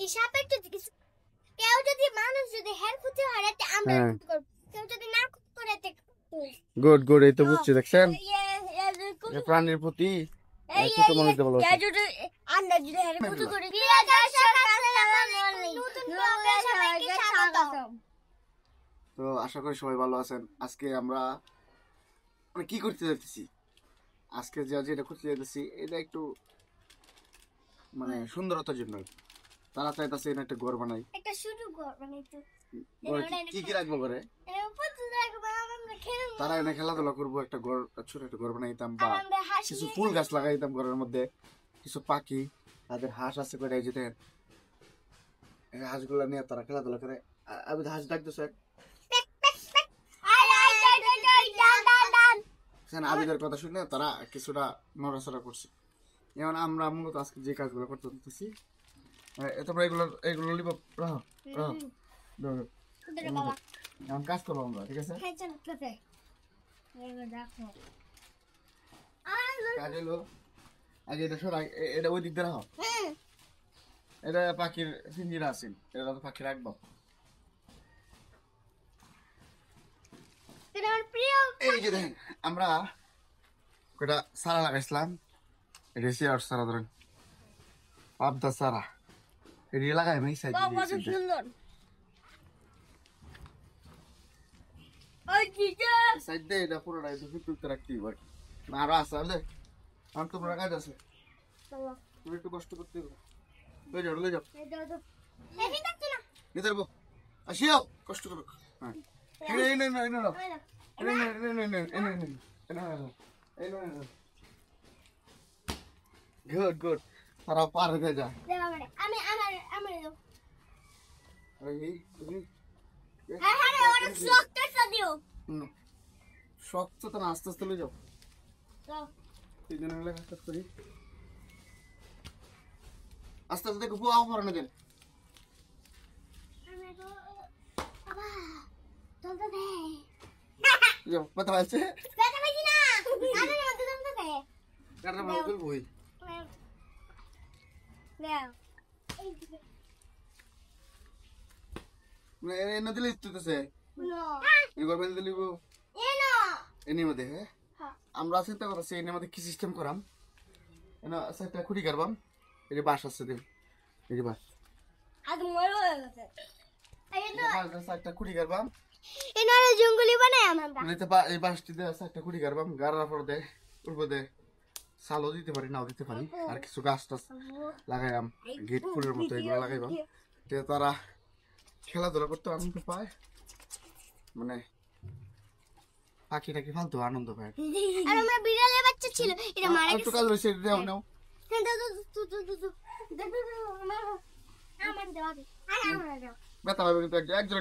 এই সাপের যদি কেউ যদি মানুষ যদি হেল্প করতে হয় এটা আমরা করব, কেউ যদি না করে তে গুড গুড, এই তো বুঝছি, দেখছেন প্রাণীর প্রতি ছোট মানুষদের ভালো কেউ যদি আমরা যদি হেল্প করতে করি নতুন ব্লগে সবাইকে স্বাগতম। তো আশা করি সবাই ভালো আছেন। আজকে আমরা মানে কি করতে যাচ্ছি, আজকে যেটা করতে যাচ্ছি এটা একটু মানে সুন্দরতার জন্য। তারা চাইতেছে এখানে একটা ঘর বানাই, একটা শুধু ঘর বানাইতো। কি কি রাখবো ঘরে, তারা এনে খেলাধুলা করবো, একটা ঘর ছোট একটা ঘর বানাইতাম বা কিছু ফুল গাছ লাগাইতাম ঘরের মধ্যে, কিছু পাখি, তাদের হাঁস আছে করে এই যে হাঁসগুলা নিয়ে তারা খেলাধুলা করে। আমি হাঁস ডাকতেছে আবিদের কথা শুনে তারা কিছুটা নড়াচড়া করছে। যেমন আমরা মূলত আজকে যে কাজগুলো করতে হতেছি, তোমরা এগুলো লিব এখন কাজ করবো আমরা, ঠিক আছে? কাজ হলো আগে এটা সরাই, এটা ওই দিক দিয়ে রাখো, এটা পাখির পিঞ্জিরা আছে, এটা তো পাখি রাখবো। এই যে দেখেন আমরা কটা সারা লাগাইছিলাম, রেসি আর সারা ধরেন পাবদা সারা এটি লাগাই আমি সাইড সাইড দিয়ে এটা পুরোটা ফিট রাখতে হবে না, আরো আছে বুঝলে, আমার তো পুরো কাজ আছে, তুমি একটু কষ্ট করতে হবে। লয়ে যাও নিতে পারবো, আসিও কষ্ট করো। হ্যাঁ গুড গুড, তারা পার হয়ে যায়। শক্ত তো না, আস্তে আস্তে লয়ে যাও, তিনজনে মিলে কাজ করি আস্তে আস্তে। দেখো পুয়া পড়ানো দেন, কথা বলছে বই এনে দিলে ইস্তুতেছে এনের মধ্যে। হ্যাঁ আমরা চিন্তা করতেছি এনের মধ্যে কি সিস্টেম করাম, একটা খুঁটি কাটবাম, এই যে বাঁশ আছে দেব, এই যে বাঁশ একটা খুঁটি কাটবাম, জঙ্গলি বানাই আমরা এই বাঁশটি দিয়ে একটা খুঁটি কাটবাম, গাড়ার পর দেয় উঠবো দেয় সালও দিতে পারি, নাও দিতে পারি, আর কিছু গাছ টাছ লাগাইলাম গেট ফুলের মতো, এগুলো লাগাইবাম। তারা খেলাধুলা করতে আনন্দ পায়, মানে পাখি টাকি ফালতু আনন্দ পায়। আর আমরা বিড়ালের বাচ্চা ছিল, এটা মারা গেছে, একটু কাজ হইছে, দাও নাও আমার দাও আর আমার দাও ব্যথা পাবে কিন্তু একজন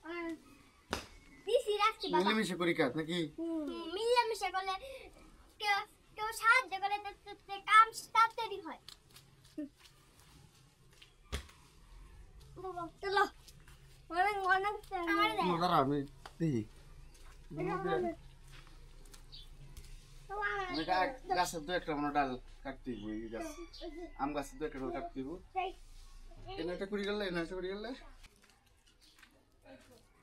আমার দিছি রাখছি বাবা, মিলেমিশে করি কাজ নাকি, মিলেমিশে করলে কেউ কেউ সাহায্য করে কাম তাড়াতাড়ি হয়। চলো দাঁড়া আমি দেখি গাছের দু একটা মনে ডাল কাটতে হইব, এই গাছ আম গাছের দু একটা ডাল কাটতে হইব, এনে একটা করে গেলে এনে একটা করে গেলে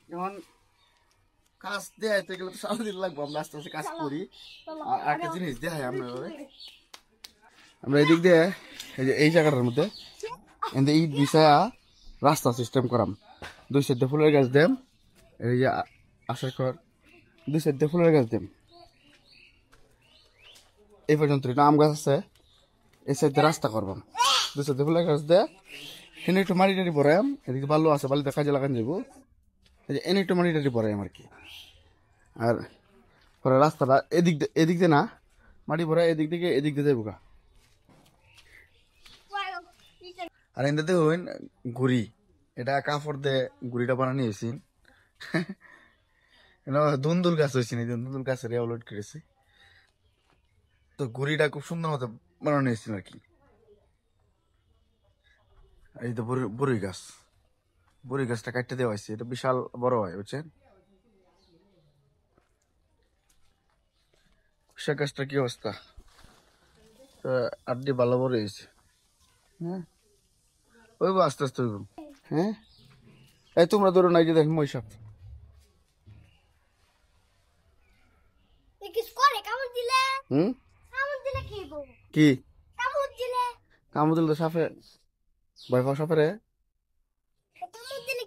যেমন কাজ দেখাইতে গেলে তো সারাদিন লাগবো, আমরা আস্তে আস্তে কাজ করি। আর একটা জিনিস দেখাই আমরা এদিক দিয়ে এই জায়গাটার মধ্যে ইট বিছায়া রাস্তা সিস্টেম করাম, দুই সাইডে ফুলের গাছ দেম, এই যে আশার ঘর দুই সাইডে ফুলের গাছ দেম, এই পর্যন্ত আম গাছ আছে, এই সাইডে রাস্তা করবাম, দুই সাইডে ফুলের গাছ দেয়, এনে একটু মাটি টাটি ভরাইম, এদিকে বালু আছে, বালিতে কাজে লাগান যাবো, এনে একটু মাটি টাটি ভরাইম আর কি। আর পরে রাস্তাটা এদিক দিয়ে না মাটি ভরা, এদিক দিয়ে যাবো গা। আর এনে দেখুন ঘুড়ি, এটা কাপড় দিয়ে ঘুড়িটা বানানি হয়েছি, দুন্দুল গাছ হয়েছে, দুন্দুল গাছের আপলোড করেছি, তো ঘুড়িটা খুব সুন্দর মতো বানানো হয়েছিল আর কি। এই তো বড়ই গাছটা কাটতে দেওয়া হয়েছে, এটা বিশাল বড় হয় বুঝছেন। সে গাছটা কি অবস্থা, আড্ডি ভালো বড় হয়েছে। হ্যাঁ ওই আস্তে আস্তে হইব। হ্যাঁ এই তোমরা ধরো নাই যে দেখেন মহিষাপ কিছু করে কামড় দিলে হুম কি বউ কি কামড় দিলে কামড় দিলে তো সাপে ভয় পাও সাপেরে?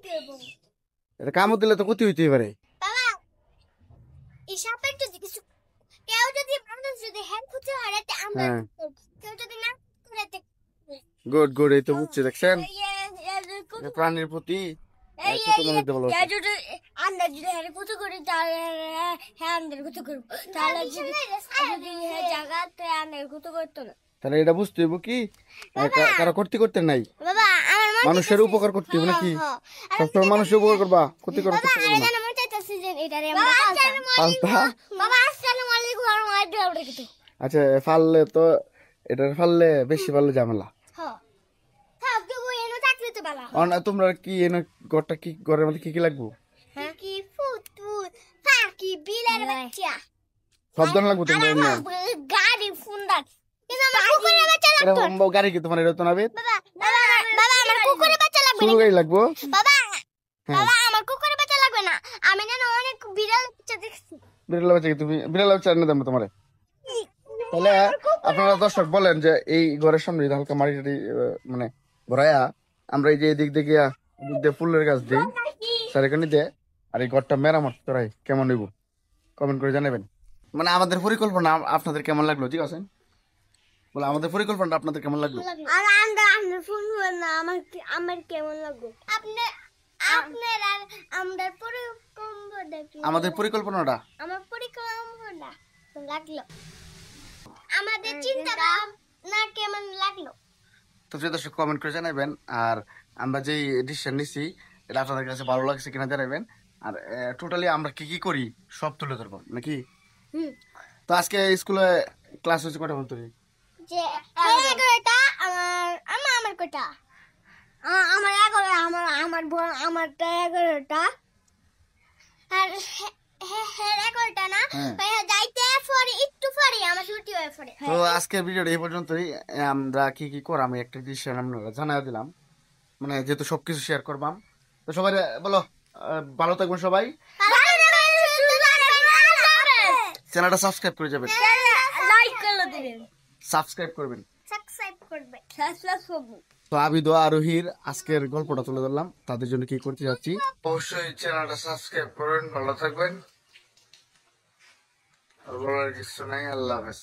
কি বউ এটা কামড় দিলে তো ক্ষতি হইতেই পারে। বাবা এই সাপের যদি কিছু কেউ যদি মানুষ যদি হ্যান্ড ফুটে হারাতে আমরা হ্যাঁ কেউ যদি না করাতে গুড গুড এই তো বুঝছি দেখছেন এ প্রাণীর প্রতি ছোট মানুষদের ভালোবাসা। আমরা যদি হ্যান্ড ফুটে করি তাহলে হ্যাঁ আমরা ফুটে করবো তাহলে যদি জায়গাতে আমরা ফুটে করতো না। তাহলে এটা বুঝতে হইব কি কারো ক্ষতি করতে নাই, বাবা আমার মনে মানুষের উপকার করতে হবে নাকি? সবসময় মানুষের উপকার করবা, ক্ষতি করার চেষ্টা করবা না। মনে চাইতেছি যে এটারে আমরা পাল্টা বাবা আসসালামু আলাইকুম ওয়া রাহমাতুল্লাহি। আচ্ছা ফাললে তো এটা ফাললে বেশি ফাললে ঝামেলা। হ্যাঁ হ্যাঁ কেউ এনে থাকলে তো ভালো। না তোমরা কি এনে ঘরটা কি ঘরের মধ্যে কি কি লাগবো? কি ফুটু পাখি বিলের বাচ্চা সব ধরনের লাগবো তোমরা এনে? গাড়ি ফুন্ডা কিন্তু আমার কুকুরের বাচ্চা লাগবে। এরকম গাড়ি কি তোমার এরকম হবে? বাবা বাবা আমার কুকুরের বাচ্চা লাগবে শুরু গাড়ি লাগবো? বাবা বাবা আমার কুকুরের বাচ্চা লাগবে না, আমি না অনেক বিড়াল বাচ্চা দেখছি। বিড়াল বাচ্চা কি তুমি বিড়াল বাচ্চা এনে দেবো তোমারে? তাহলে আপনারা দর্শক বলেন যে এই ঘরের সামনে যদি হালকা মাটি টাটি মানে ঘোরায়া আমরা এই যে এদিক দিয়ে ফুলের গাছ দিই সারেখানি দিয়ে আর এই ঘরটা মেরামত করাই কেমন হইব কমেন্ট করে জানাবেন। মানে আমাদের পরিকল্পনা আপনাদের কেমন লাগলো? ঠিক আছে বলে আমাদের পরিকল্পনাটা আপনাদের কেমন লাগলো? আর আমরা ফোন না আমার কেমন লাগলো আপনার আপনার আর আমাদের পরিকল্পনা আমাদের পরিকল্পনাটা আমার পরিকল্পনা লাগলো আমাদের চিন্তা ভাবনা কেমন লাগলো তো প্রিয় দর্শক কমেন্ট করে জানাবেন। আর আমরা যেই ডিসিশন নিছি এটা আপনাদের কাছে ভালো লাগছে কিনা জানাবেন। আর টোটালি আমরা কি কি করি সব তুলে ধরবো নাকি? তো আজকে স্কুলে ক্লাস হচ্ছে কটা বলতো? যে 11টা আমার কটা আমার 11 আমারটা 11টা আর হ্যাঁ 11টা না যাইতে পরে একটু পরে আমার ছুটি হয়ে পড়ে। তো আজকের ভিডিওটা এই পর্যন্তই। আমরা কি কি করাম একটা ডিসিশন আমরা জানাই দিলাম, মানে যেহেতু সবকিছু শেয়ার করবাম। তো সবাই বলো ভালো থাকবেন সবাই, চ্যানেলটা সাবস্ক্রাইব করে যাবেন, লাইক করে দিবেন, সাবস্ক্রাইব করবেন। করবেন। তো আবিদ ও আরোহীর আজকের গল্পটা তুলে ধরলাম, তাদের জন্য কি করতে যাচ্ছি। অবশ্যই চ্যানেলটা সাবস্ক্রাইব করবেন, ভালো থাকবেন। আর বলার কিছু নাই, আল্লাহ হাফেজ।